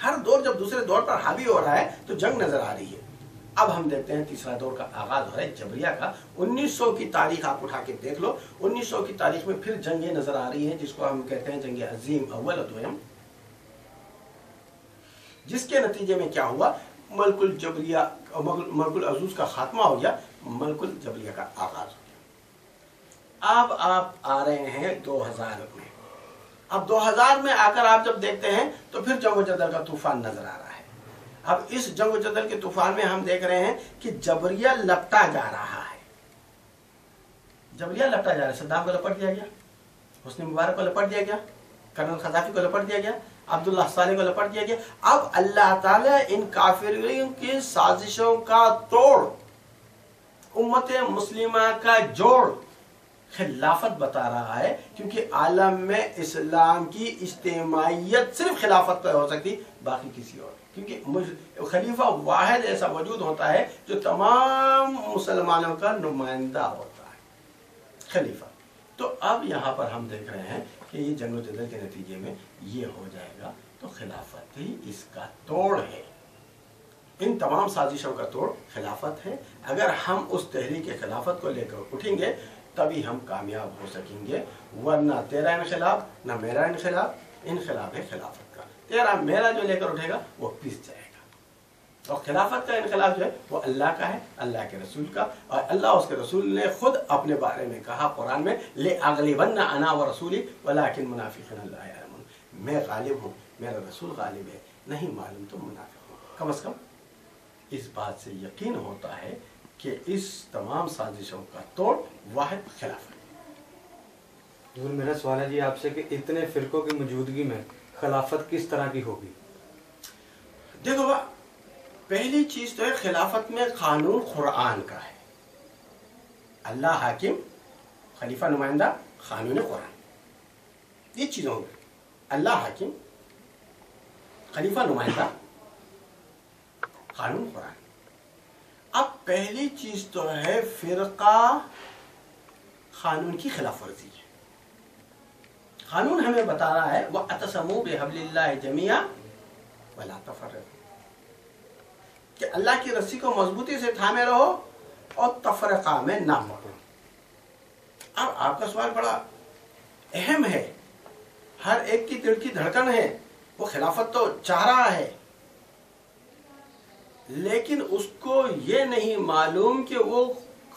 ہر دور جب دوسرے دور پر حاوی ہو رہا ہے تو جنگ نظر آ رہی ہے۔ اب ہم دیکھتے ہیں تیسرا دور کا آغاز ہو رہا ہے جبریہ کا۔ 1900 کی تاریخ آپ اٹھا کے دیکھ لو، 1900 کی تاریخ میں پھر جنگیں نظر آ رہی ہیں، جس کو ہم کہتے ہیں جنگ عظیم اول و دوئم، جس کے نتیجے میں کیا ہوا، ملک العزوز کا خاتمہ ہو گیا، ملک الجبریہ کا آغاز ہو گیا۔ اب آپ آ رہے ہیں 2000 میں۔ اب 2000 میں آ کر آپ جب دیکھتے ہیں تو پھر جنگ و جدل کا طوفان نظر آ رہا ہے۔ اب اس جنگ و جدل کے طوفان میں ہم دیکھ رہے ہیں کہ جبریہ لپٹا جا رہا ہے، جبریہ لپٹا جا رہا ہے۔ صدام کو لپٹ دیا گیا، حسنی مبارک کو لپٹ دیا گیا، کرنل قذافی کو لپٹ دیا گیا، عبداللہ صالح کو لپٹ دیا گیا۔ اب اللہ تعالیٰ ان کافرین کی سازشوں کا توڑ، امت مسلمہ کا جوڑ، خلافت بتا رہا ہے، کیونکہ عالم میں اسلام کی اجتماعیت صرف خلافت پہ ہو سکتی، باقی کسی اور، کیونکہ خلیفہ واحد ایسا وجود ہوتا ہے جو تمام مسلمانوں کا نمائندہ ہوتا ہے، خلیفہ۔ تو اب یہاں پر ہم دیکھ رہے ہیں کہ یہ جنگ و جدل کے نتیجے میں یہ ہو جائے گا، تو خلافت ہی اس کا توڑ ہے، ان تمام سازشوں کا توڑ خلافت ہے۔ اگر ہم اس تحریک خلافت کو لے کر اٹھیں گے تبھی ہم کامیاب ہو سکیں گے، ورنہ تیرا انقلاب نہ میرا انقلاب، انقلاب ہے خلافت کا۔ تیرا میرا جو لے کر اٹھے گا وہ پس جائے گا، اور خلافت کا انقلاب جو ہے وہ اللہ کا ہے، اللہ کے رسول کا، اور اللہ اس کے رسول نے خود اپنے بارے میں کہا قرآن میں، لِأَغْلِبَنَّ أَنَا وَرَسُولِي وَلَكِنْ مُنَافِقِينَ لَا يَعْلَمُونَ، میں غالب ہوں، میرا رسول غالب ہے، نہیں معلوم تم منافق ہو۔ کم از کم اس بات سے یقین ہوتا ہے کہ اس تمام سازشوں کا توڑ واحد خلافت۔ حضور میرا سوال ہے جی آپ سے کہ اتنے فرقوں کی موجودگی میں خلافت کس طرح کی ہوگی؟ دیکھو پہلی چیز تو ہے خلافت میں قانون قرآن کا ہے، اللہ حاکم، خلیفہ نمائندہ، قانون قرآن، یہ چیزوں میں اللہ حاکم، خلیفہ نمائندہ، قانون قرآن۔ اب پہلی چیز تو ہے فرقہ قانون کی خلاف ورزی ہے۔ قانون ہمیں بتا رہا ہے وَاعْتَصِمُوا بِحَبْلِ اللَّهِ جَمِيعًا وَلَا تَفَرَّقُوا، کہ اللہ کی رسی کو مضبوطی سے تھامے رہو اور تفرقہ میں نہ پڑو۔ اب آپ کا سوال بڑا اہم ہے، ہر ایک کی دل کی دھڑکن ہے، وہ خلافت تو چاہ رہا ہے، لیکن اس کو یہ نہیں معلوم کہ وہ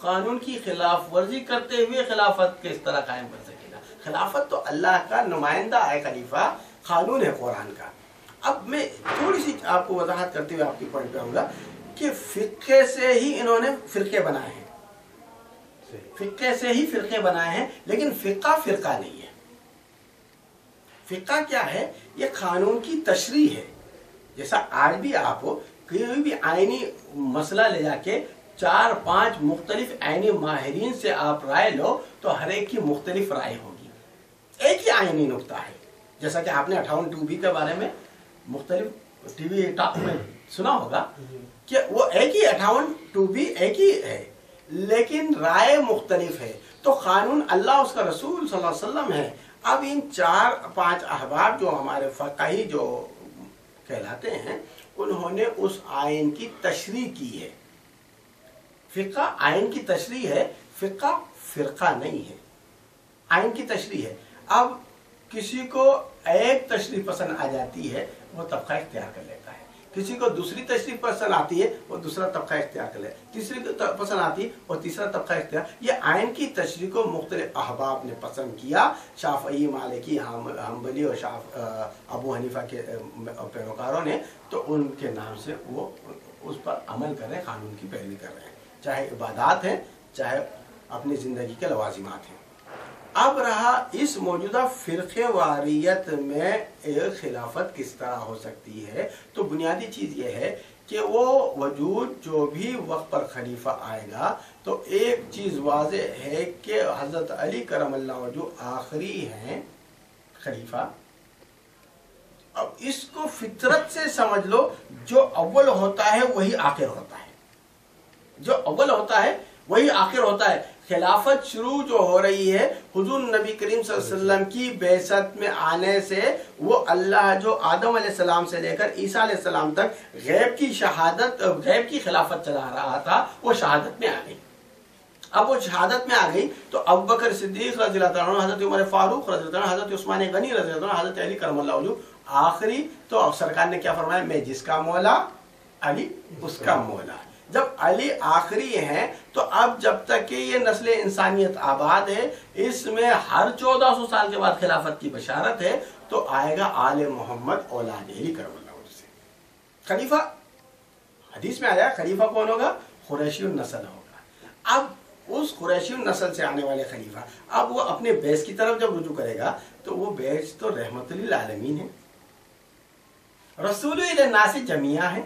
قانون کی خلاف ورزی کرتے ہوئے خلافت کس طرح قائم کر سکے گا۔ خلافت تو اللہ کا نمائندہ ہے، خلیفہ قانون ہے قرآن کا۔ اب میں تھوڑی سی آپ کو وضاحت کرتے ہوئے آپ کی پوائنٹ پہ آؤں گا کہ فقہ سے ہی انہوں نے فرقے بنائے ہیں، فقہ سے ہی فرقے بنائے ہیں، لیکن فقہ فرقہ نہیں ہے۔ فقہ کیا ہے؟ یہ قانون کی تشریح ہے۔ جیسا آج بھی آپ کوئی بھی آئینی مسئلہ لے جا کے 4-5 مختلف آئینی ماہرین سے آپ رائے لو تو ہر ایک کی مختلف رائے ہوگی، ایک ہی آئینی نقطہ ہے۔ جیسا کہ آپ نے 58(2)B کے بارے میں مختلف ٹی وی ٹاک میں سنا ہوگا کہ وہ ایک ہی 58(2)B ایک ہی ہے، لیکن رائے مختلف ہے۔ تو قانون اللہ اس کا رسول صلی اللہ علیہ وسلم ہے۔ اب ان 4-5 احباب جو ہمارے فقہی جو کہلاتے ہیں، انہوں نے اس آئین کی تشریح کی ہے۔ فقہ آئین کی تشریح ہے، فقہ فرقہ نہیں ہے، آئین کی تشریح ہے۔ اب کسی کو ایک تشریح پسند آ جاتی ہے وہ طبقہ اختیار کر لیتا ہے، کسی کو دوسری تشریح پسند آتی ہے وہ دوسرا طبقہ اختیار کر لیتا ہے، تیسری پسند آتی ہے وہ تیسرا طبقہ اختیار۔ یہ آئین کی تشریح کو مختلف احباب نے پسند کیا، شافعی، مالکی، حنبلی اور ابو حنیفہ کے پیروکاروں نے، تو ان کے نام سے وہ اس پر عمل کر رہے ہیں، قانون کی پیروی کر رہے ہیں، چاہے عبادات ہیں چاہے اپنی زندگی کے لوازمات ہیں۔ اب رہا اس موجودہ فرقے واریت میں ایک خلافت کس طرح ہو سکتی ہے، تو بنیادی چیز یہ ہے کہ وہ وجود جو بھی وقت پر خلیفہ آئے گا تو ایک چیز واضح ہے کہ حضرت علی کرم اللہ وجہ آخری ہیں خلیفہ۔ اب اس کو فطرت سے سمجھ لو، جو اول ہوتا ہے وہی آخر ہوتا ہے، جو اول ہوتا ہے وہی آخر ہوتا ہے۔ خلافت شروع جو ہو رہی ہے حضور نبی کریم صلی اللہ علیہ وسلم کی بعثت میں آنے سے، وہ اللہ جو آدم علیہ السلام سے لے کر عیسیٰ علیہ السلام تک غیب کی شہادت، غیب کی خلافت چلا رہا تھا، وہ شہادت میں آ گئی۔ اب وہ شہادت میں آ گئی تو ابوبکر صدیق رضی اللہ تعالیٰ عنہ، حضرت عمر فاروق رضی اللہ عنہ، حضرت عثمان غنی رضی اللہ عنہ، حضرت علی کرم اللہ وجہہ، آخری تو سرکار نے کیا فرمایا، میں جس کا مولا علی اس کا مولا۔ جب علی آخری ہیں تو اب جب تک کہ یہ نسل انسانیت آباد ہے، اس میں ہر 1400 سال کے بعد خلافت کی بشارت ہے، تو آئے گا آل محمد اولاد علی کرم اللہ وجہہ سے خلیفہ۔ حدیث میں آیا خلیفہ کون ہوگا، قریشی النسل ہوگا۔ اب اس قریشی النسل سے آنے والے خلیفہ، اب وہ اپنے بیس کی طرف جب رجوع کرے گا تو وہ بیس تو رحمت للعالمین ہے، رسول الناس جمیعہ ہے۔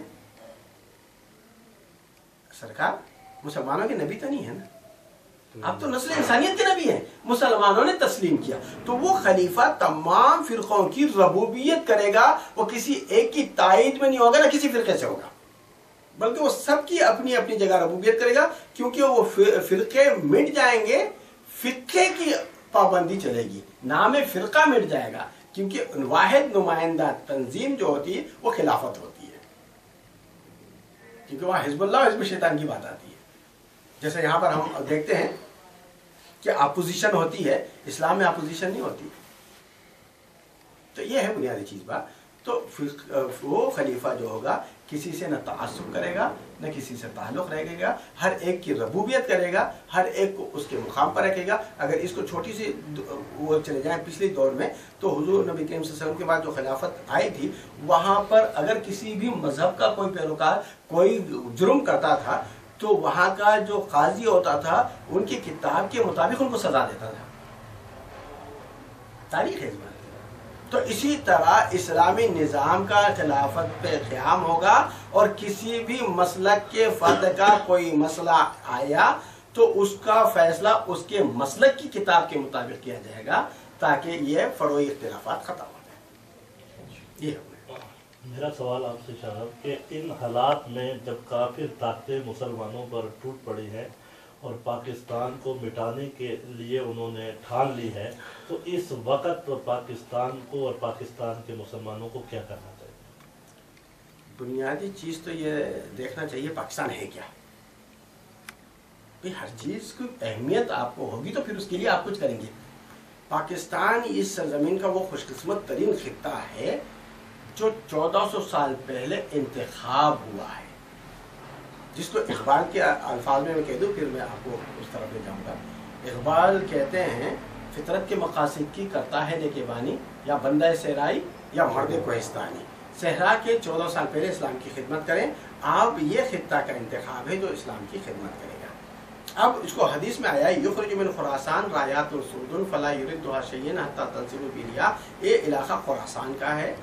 سرکار مسلمانوں کے نبی تو نہیں ہے نا، اب تو نسل انسانیت کے نبی ہیں، مسلمانوں نے تسلیم کیا، تو وہ خلیفہ تمام فرقوں کی ربوبیت کرے گا، وہ کسی ایک کی تائید میں نہیں ہوگا، نہ کسی فرقے سے ہوگا، بلکہ وہ سب کی اپنی اپنی جگہ ربوبیت کرے گا، کیونکہ وہ فرقے مٹ جائیں گے، فقہ کی پابندی چلے گی، نام فرقہ مٹ جائے گا، کیونکہ واحد نمائندہ تنظیم جو ہوتی ہے وہ خلافت ہوتی ہے، کیونکہ وہاں حزب اللہ اور حزب شیطان کی بات آتی ہے۔ جیسے یہاں پر ہم دیکھتے ہیں کہ اپوزیشن ہوتی ہے، اسلام میں اپوزیشن نہیں ہوتی، تو یہ ہے بنیادی چیز بات۔ تو وہ خلیفہ جو ہوگا کسی سے نہ تعصب کرے گا، نہ کسی سے تعلق رکھے گا، ہر ایک کی ربوبیت کرے گا، ہر ایک کو اس کے مقام پر رکھے گا۔ اگر اس کو چھوٹی سی وہ چلے جائیں پچھلی دور میں، تو حضور نبی کریم صلی اللہ علیہ وسلم کے بعد جو خلافت آئی تھی، وہاں پر اگر کسی بھی مذہب کا کوئی پیروکار کوئی جرم کرتا تھا تو وہاں کا جو قاضی ہوتا تھا ان کی کتاب کے مطابق ان کو سزا دیتا تھا، تاریخ ہے اس بات۔ تو اسی طرح اسلامی نظام کا خلافت پہ قیام ہوگا، اور کسی بھی مسلک کے فرد کا کوئی مسئلہ آیا تو اس کا فیصلہ اس کے مسلک کی کتاب کے مطابق کیا جائے گا، تاکہ یہ فروعی اختلافات ختم ہو جائیں۔ یہ میرا سوال آپ سے شاہد کہ ان حالات میں جب کافر طاقتیں مسلمانوں پر ٹوٹ پڑی ہیں اور پاکستان کو مٹانے کے لیے انہوں نے ٹھان لی ہے، تو اس وقت پاکستان کو اور پاکستان کے مسلمانوں کو کیا کرنا چاہیے؟ بنیادی چیز تو یہ دیکھنا چاہیے پاکستان ہے کیا۔ ہر چیز کی اہمیت آپ کو ہوگی تو پھر اس کے لیے آپ کچھ کریں گے۔ پاکستان اس سرزمین کا وہ خوش قسمت ترین خطہ ہے جو 1400 سال پہلے انتخاب ہوا ہے، جس کو اقبال کے الفاظ میں کہہ دوں، پھر میں آپ کو اس طرف لے جاؤں گا۔ اقبال کہتے ہیں فطرت کے مقاصد کی کرتا ہے نگہبانی، یا بندہ صحرائی یا مرد کوہستانی، صحرا کے 14 سال پہلے اسلام کی خدمت کریں۔ اب یہ خطہ کا انتخاب ہے جو اسلام کی خدمت کرے گا۔ اب اس کو حدیث میں آیا یخرج من خراسان رایات السود فلا یردها شیئا حتی تنصب بیریا، یہ علاقہ خراسان کا ہے،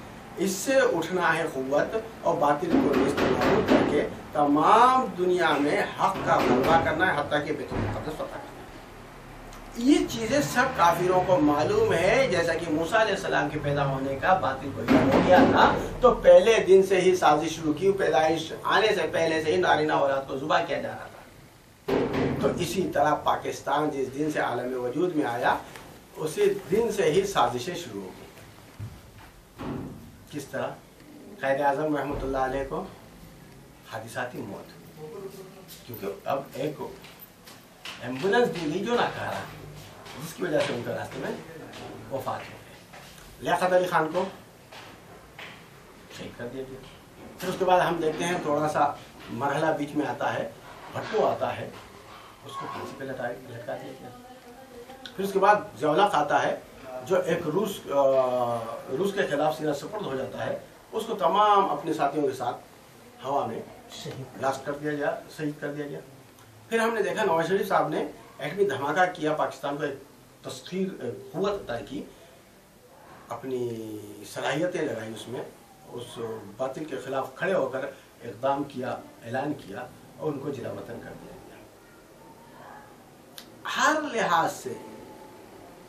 اس سے اٹھنا ہے قوت اور باطل کو استعمال کر کے تمام دنیا میں حق کا غلبہ کرنا ہے، حتیٰ کہ بیت المقدس فتح کرنا ہے۔ یہ چیزیں سب کافروں کو معلوم ہے، جیسا کہ موسیٰ علیہ السلام کے پیدا ہونے کا باطل کو علم ہو گیا تھا، تو پہلے دن سے ہی سازش شروع کی، پیدائش آنے سے پہلے سے ہی نارینہ اولاد کو ذبح کیا جا رہا تھا۔ تو اسی طرح پاکستان جس دن سے عالم وجود میں آیا، اسی دن سے ہی سازشیں شروع ہو گئی۔ کس طرح؟ قائد اعظم رحمۃ اللہ علیہ کو حادثاتی موت، کیونکہ اب ایک ایمبولینس دی گئی جو ناکارہ، جس کی وجہ سے ان کا راستے میں وفات ہو گئی۔ لیاقت علی خان کو شہید کر دیا گیا۔ پھر اس کے بعد ہم دیکھتے ہیں تھوڑا سا مرحلہ بیچ میں آتا ہے، بھٹو آتا ہے، اس کو پھانسی پہ لٹکا دیا گیا۔ پھر اس کے بعد ضیاء الحق آتا ہے جو ایک روس کے خلاف سینہ سپرد ہو جاتا ہے، اس کو تمام اپنے ساتھیوں کے ساتھ ہوا میں بلاسٹ کر دیا گیا، شہید کر دیا گیا۔ پھر ہم نے دیکھا نواز شریف صاحب نے ایٹمی دھماکہ کیا، پاکستان کو ایک تسخیر قوت عطا کی، اپنی صلاحیتیں لگائی، اس میں اس باطل کے خلاف کھڑے ہو کر اقدام کیا، اعلان کیا، اور ان کو جلا وطن کر دیا گیا۔ ہر لحاظ سے